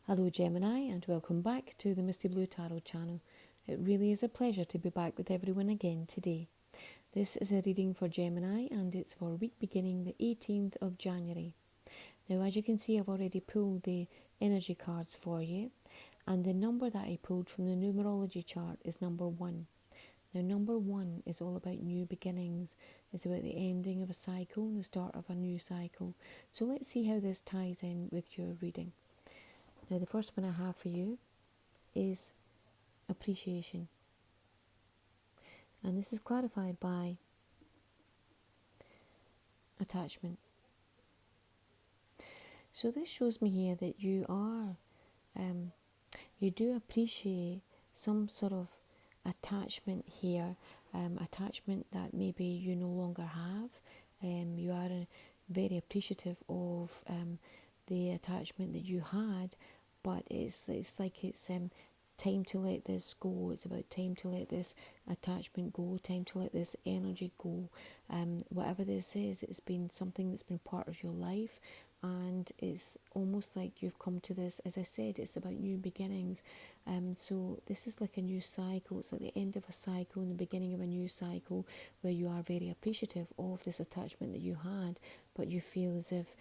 Hello Gemini and welcome back to the Misty Blue Tarot channel. It really is a pleasure to be back with everyone again today. This is a reading for Gemini and it's for week beginning the 18th of January. Now as you can see, I've already pulled the energy cards for you, and the number that I pulled from the numerology chart is number 1. Now number 1 is all about new beginnings. It's about the ending of a cycle and the start of a new cycle. So let's see how this ties in with your reading. Now the first one I have for you is appreciation. And this is clarified by attachment. So this shows me here that you do appreciate some sort of attachment here, attachment that maybe you no longer have. You are very appreciative of the attachment that you had, but it's like it's time to let this go. It's about time to let this attachment go, time to let this energy go. Whatever this is, it's been something that's been part of your life, and it's almost like you've come to this. As I said, it's about new beginnings. So this is like a new cycle. It's like the end of a cycle and the beginning of a new cycle, where you are very appreciative of this attachment that you had, but you feel as if,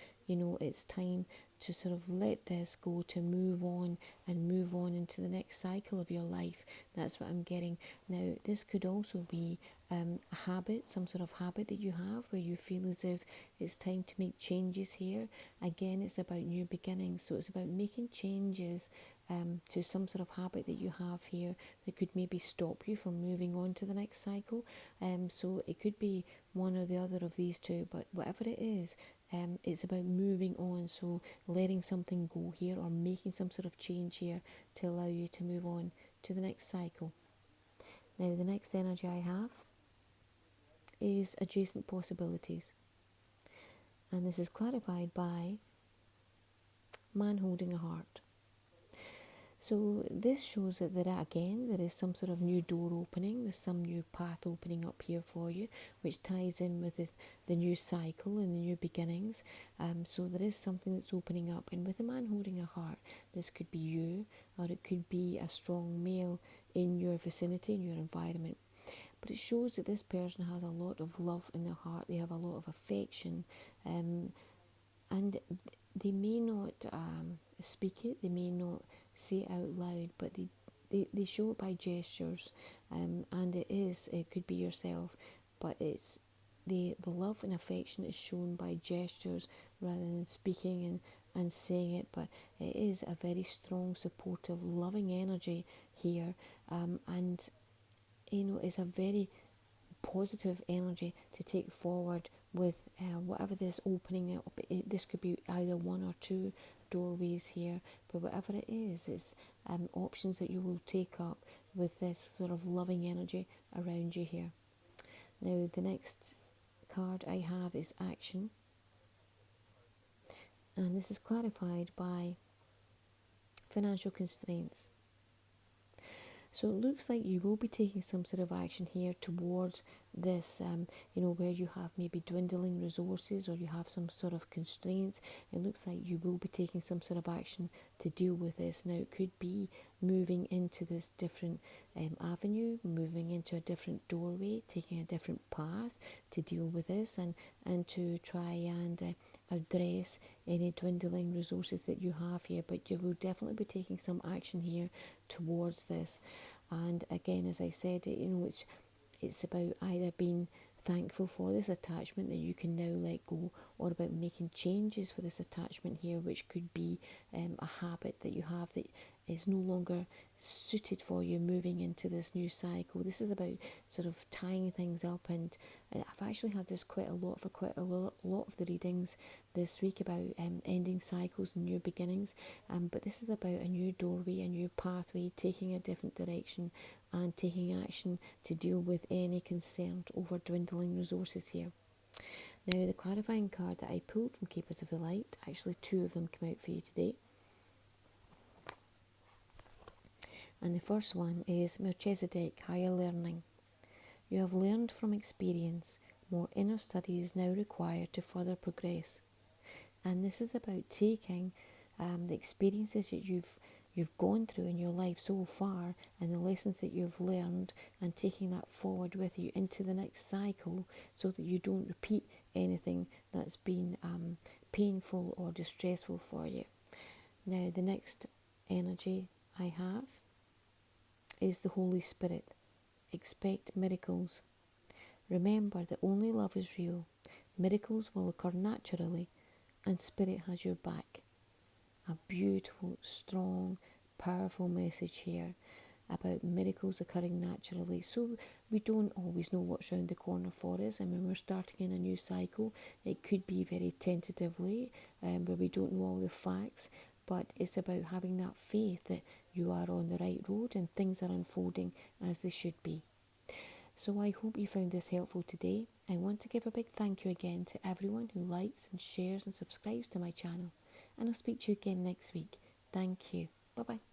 it's time to sort of let this go, to move on and move on into the next cycle of your life. That's what I'm getting. Now, this could also be a habit, some sort of habit that you have, where you feel as if it's time to make changes here. Again, it's about new beginnings. So it's about making changes to some sort of habit that you have here that could maybe stop you from moving on to the next cycle. So it could be one or the other of these two, but whatever it is, it's about moving on. So letting something go here, or making some sort of change here to allow you to move on to the next cycle. Now the next energy I have is adjacent possibilities, and this is clarified by man holding a heart. So this shows that there is some sort of new door opening, there's some new path opening up here for you, which ties in with the new cycle and the new beginnings. So there is something that's opening up, and with a man holding a heart, this could be you, or it could be a strong male in your vicinity, in your environment. But it shows that this person has a lot of love in their heart, they have a lot of affection, and they may not speak it, they may not say it out loud, but they show it by gestures, and it could be yourself, but it's the love and affection is shown by gestures rather than speaking and saying it. But it is a very strong, supportive, loving energy here, and it's a very positive energy to take forward with whatever this opening up. This could be either one or two doorways here, but whatever it is, it's options that you will take up with this sort of loving energy around you here. Now the next card I have is action, and this is clarified by financial constraints. So it looks like you will be taking some sort of action here towards this, where you have maybe dwindling resources, or you have some sort of constraints. It looks like you will be taking some sort of action to deal with this. Now it could be moving into this different avenue, moving into a different doorway, taking a different path to deal with this, and to try and address any dwindling resources that you have here. But you will definitely be taking some action here towards this. And again, as I said, it's about either being thankful for this attachment that you can now let go, or about making changes for this attachment here, which could be a habit that you have that is no longer suited for you moving into this new cycle. This is about sort of tying things up, and I've actually had this quite a lot for quite a lot of the readings this week about ending cycles and new beginnings, but this is about a new doorway, a new pathway, taking a different direction and taking action to deal with any concerns over dwindling resources here. Now the clarifying card that I pulled from Keepers of the Light, actually two of them come out for you today. And the first one is Melchizedek, Higher Learning. You have learned from experience. More inner study is now required to further progress. And this is about taking the experiences that you've gone through in your life so far, and the lessons that you've learned, and taking that forward with you into the next cycle, so that you don't repeat anything that's been painful or distressful for you. Now, the next energy I have is the Holy Spirit. Expect miracles. Remember that only love is real. Miracles will occur naturally, and Spirit has your back. A beautiful, strong, powerful message here about miracles occurring naturally. So we don't always know what's round the corner for us, and when we're starting in a new cycle, it could be very tentatively, where we don't know all the facts, but it's about having that faith that you are on the right road and things are unfolding as they should be. So I hope you found this helpful today. I want to give a big thank you again to everyone who likes and shares and subscribes to my channel. And I'll speak to you again next week. Thank you. Bye bye.